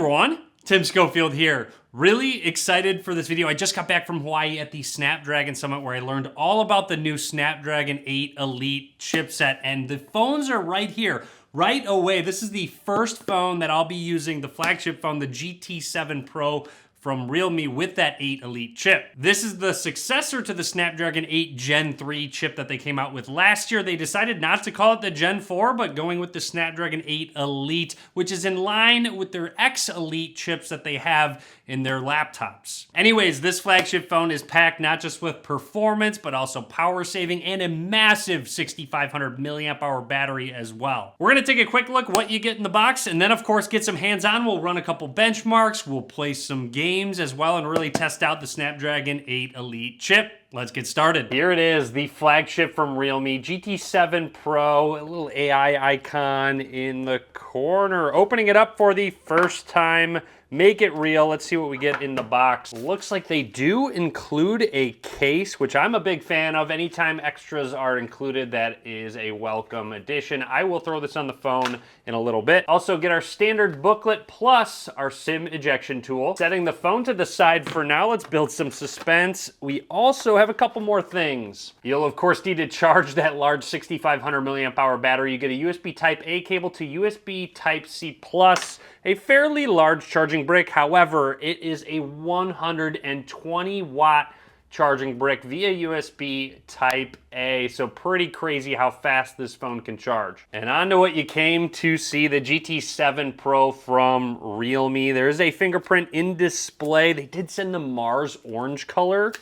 everyone, Tim Schofield here. Really excited for this video. I just got back from Hawaii at the Snapdragon Summit where I learned all about the new Snapdragon 8 Elite chipset, and the phones are right here, right away. This is the first phone that I'll be using, the flagship phone, the GT7 Pro from realme with that 8 Elite chip. This is the successor to the Snapdragon 8 Gen 3 chip that they came out with last year. They decided not to call it the Gen 4, but going with the Snapdragon 8 Elite, which is in line with their X Elite chips that they have in their laptops. Anyways, this flagship phone is packed not just with performance, but also power saving and a massive 6,500 milliamp hour battery as well. We're gonna take a quick look what you get in the box, and then of course get some hands-on. We'll run a couple benchmarks, we'll play some games as well, and really test out the Snapdragon 8 Elite chip. Let's get started. Here it is, the flagship from realme, GT7 Pro, a little AI icon in the corner. Opening it up for the first time, make it real. Let's see what we get in the box. Looks like they do include a case, which I'm a big fan of. Anytime extras are included, that is a welcome addition. I will throw this on the phone in a little bit. Also get our standard booklet plus our SIM ejection tool. Setting the phone to the side for now, let's build some suspense. We also have a couple more things. You'll of course need to charge that large 6,500 milliamp hour battery. You get a USB Type A cable to USB Type C plus, a fairly large charging brick. However, it is a 120 watt charging brick via USB Type A, so pretty crazy how fast this phone can charge. And on to what you came to see, the GT7 Pro from realme. There's a fingerprint in display. They did send the Mars orange color.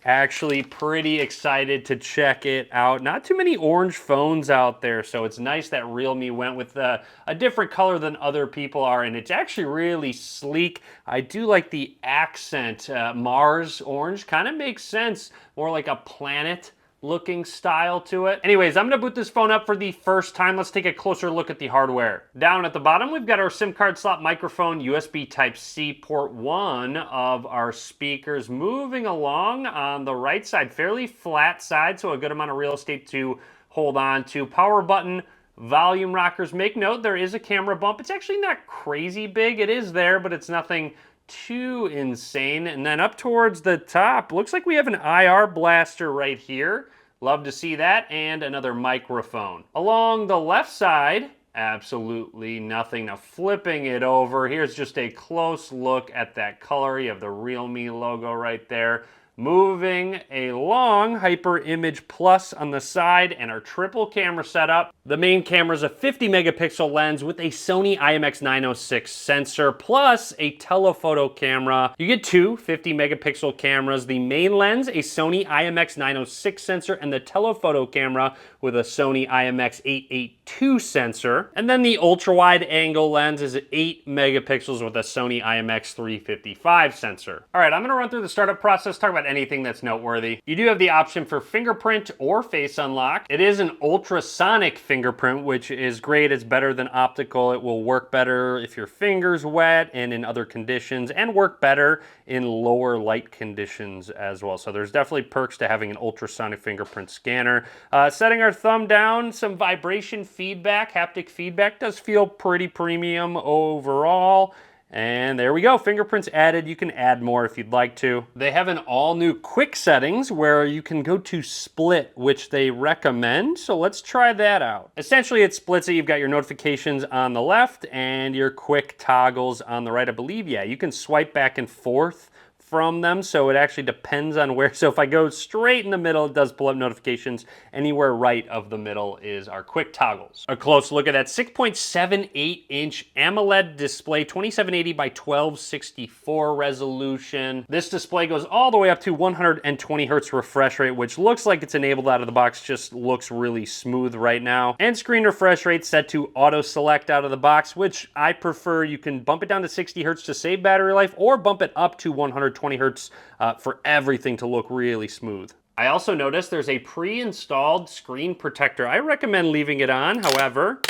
Actually pretty excited to check it out. Not too many orange phones out there, so it's nice that realme went with a different color than other people are, and it's actually really sleek. I do like the accent. Mars orange kind of makes sense, more like a planet looking style to it. Anyways, I'm gonna boot this phone up for the first time. Let's take a closer look at the hardware. Down at the bottom, we've got our SIM card slot, microphone, USB Type-C, port 1 of our speakers. Moving along on the right side, fairly flat side, so a good amount of real estate to hold on to. Power button, volume rockers. Make note, there is a camera bump. It's actually not crazy big. It is there, but it's nothing too insane. And then up towards the top, looks like we have an IR blaster right here. Love to see that, and another microphone. Along the left side, absolutely nothing. Now flipping it over, here's just a close look at that color. You have the realme logo right there. Moving along, Hyper Image Plus on the side, and our triple camera setup. The main camera is a 50 megapixel lens with a Sony IMX906 sensor plus a telephoto camera. You get two 50 megapixel cameras. The main lens, a Sony IMX906 sensor, and the telephoto camera with a Sony IMX882 sensor. And then the ultra wide angle lens is 8 megapixels with a Sony IMX355 sensor. All right, I'm gonna run through the startup process, talk about anything that's noteworthy. You do have the option for fingerprint or face unlock. It is an ultrasonic fingerprint, which is great. It's better than optical. It will work better if your finger's wet and in other conditions, and work better in lower light conditions as well. So there's definitely perks to having an ultrasonic fingerprint scanner. Setting our thumb down, some vibration feedback, haptic feedback does feel pretty premium overall. And there we go, fingerprints added. You can add more if you'd like to. They have an all new quick settings where you can go to split, which they recommend. So let's try that out. Essentially it splits it. You've got your notifications on the left and your quick toggles on the right. I believe, yeah, you can swipe back and forth from them, so it actually depends on where. So if I go straight in the middle, it does pull up notifications. Anywhere right of the middle is our quick toggles. A close look at that 6.78 inch AMOLED display, 2780 by 1264 resolution. This display goes all the way up to 120 hertz refresh rate, which looks like it's enabled out of the box, just looks really smooth right now. And screen refresh rate set to auto select out of the box, which I prefer. You can bump it down to 60 hertz to save battery life, or bump it up to 120 hertz for everything to look really smooth. I also noticed there's a pre-installed screen protector. I recommend leaving it on, however.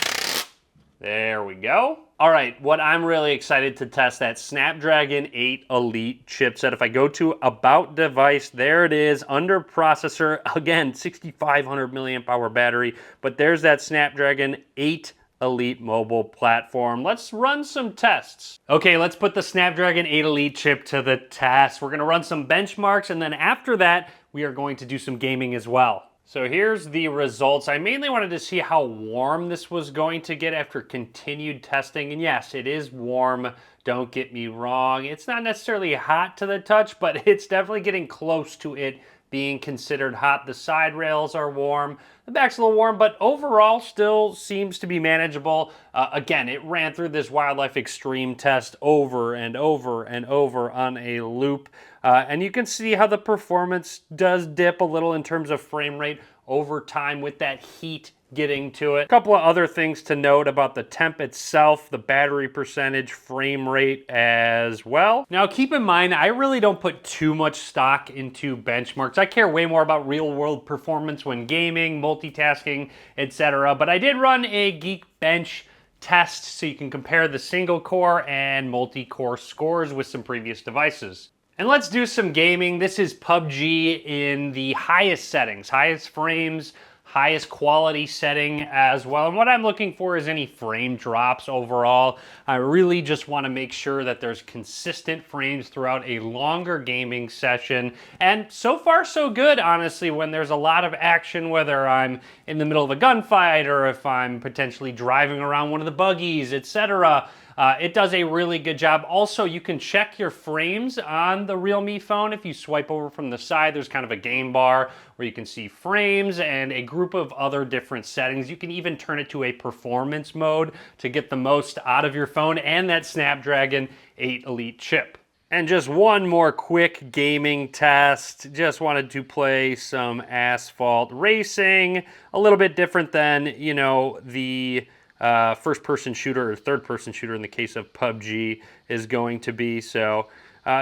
There we go. All right, what I'm really excited to test, that Snapdragon 8 Elite chipset. If I go to About Device, there it is, under processor. Again, 6,500 milliamp hour battery, but there's that Snapdragon 8 Elite mobile platform. Let's run some tests. Okay, let's put the Snapdragon 8 Elite chip to the test. We're gonna run some benchmarks, and then after that, we are going to do some gaming as well. So here's the results. I mainly wanted to see how warm this was going to get after continued testing. And yes, it is warm. Don't get me wrong. It's not necessarily hot to the touch, but it's definitely getting close to it being considered hot. The side rails are warm. The back's a little warm, but overall still seems to be manageable. Again, it ran through this Wildlife Extreme test over and over and over on a loop. And you can see how the performance does dip a little in terms of frame rate over time with that heat getting to it. A couple of other things to note about the temp itself, the battery percentage, frame rate as well. Now keep in mind, I really don't put too much stock into benchmarks. I care way more about real world performance when gaming, multitasking, etc. But I did run a Geekbench test so you can compare the single core and multi-core scores with some previous devices. And let's do some gaming. This is PUBG in the highest settings, highest frames, highest quality setting as well. And what I'm looking for is any frame drops overall. I really just want to make sure that there's consistent frames throughout a longer gaming session. And so far so good, honestly, when there's a lot of action, whether I'm in the middle of a gunfight or if I'm potentially driving around one of the buggies, etc. It does a really good job. Also, you can check your frames on the Realme phone. If you swipe over from the side, there's kind of a game bar where you can see frames and a group of other different settings. You can even turn it to a performance mode to get the most out of your phone and that Snapdragon 8 Elite chip. And just one more quick gaming test. Just wanted to play some Asphalt racing. A little bit different than, you know, the first-person shooter or third-person shooter in the case of PUBG is going to be. So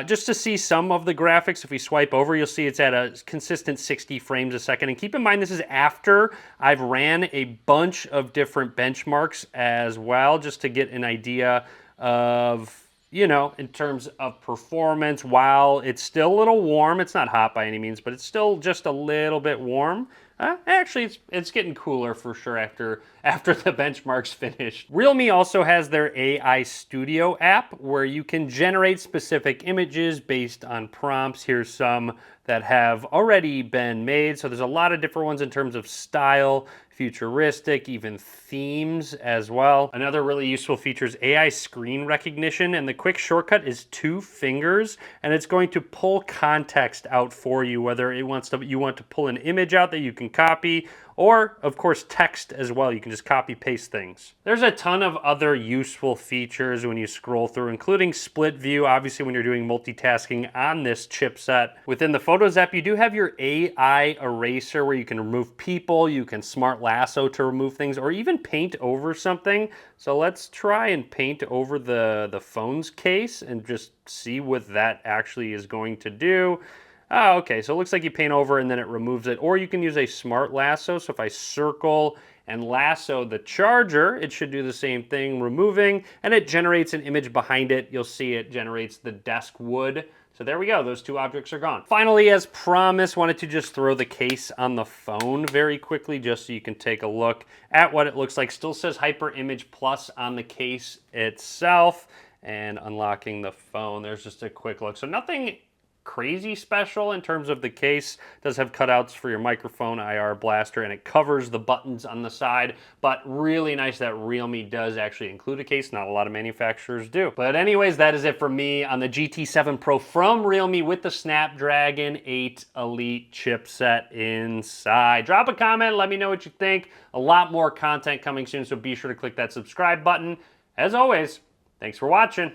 just to see some of the graphics, if we swipe over, you'll see it's at a consistent 60 frames a second. And keep in mind, this is after I've ran a bunch of different benchmarks as well, just to get an idea of, you know, in terms of performance. While it's still a little warm, it's not hot by any means, but it's still just a little bit warm. Actually, it's getting cooler for sure after the benchmark's finished. Realme also has their AI Studio app where you can generate specific images based on prompts. Here's some that have already been made. So there's a lot of different ones in terms of style, futuristic, even themes as well. Another really useful feature is AI screen recognition, and the quick shortcut is 2 fingers, and it's going to pull context out for you, whether you want to pull an image out that you can copy, or of course text as well. You can just copy paste things. There's a ton of other useful features when you scroll through, including split view, obviously when you're doing multitasking on this chipset. Within the Photos app, you do have your AI eraser where you can remove people, you can smart lasso to remove things, or even paint over something. So let's try and paint over the phone's case and just see what that actually is going to do. Oh, okay, so it looks like you paint over and then it removes it. Or you can use a smart lasso. So if I circle and lasso the charger, it should do the same thing, removing, and it generates an image behind it. You'll see it generates the desk wood. So there we go, those 2 objects are gone. Finally, as promised, wanted to just throw the case on the phone very quickly just so you can take a look at what it looks like. Still says Hyper Image Plus on the case itself. And unlocking the phone, there's just a quick look. So nothing crazy special in terms of the case. It does have cutouts for your microphone, IR blaster, and it covers the buttons on the side, but really nice that Realme does actually include a case. Not a lot of manufacturers do. But anyways, that is it for me on the GT7 Pro from Realme with the Snapdragon 8 Elite chipset inside. Drop a comment, let me know what you think. A lot more content coming soon, so be sure to click that subscribe button. As always, thanks for watching.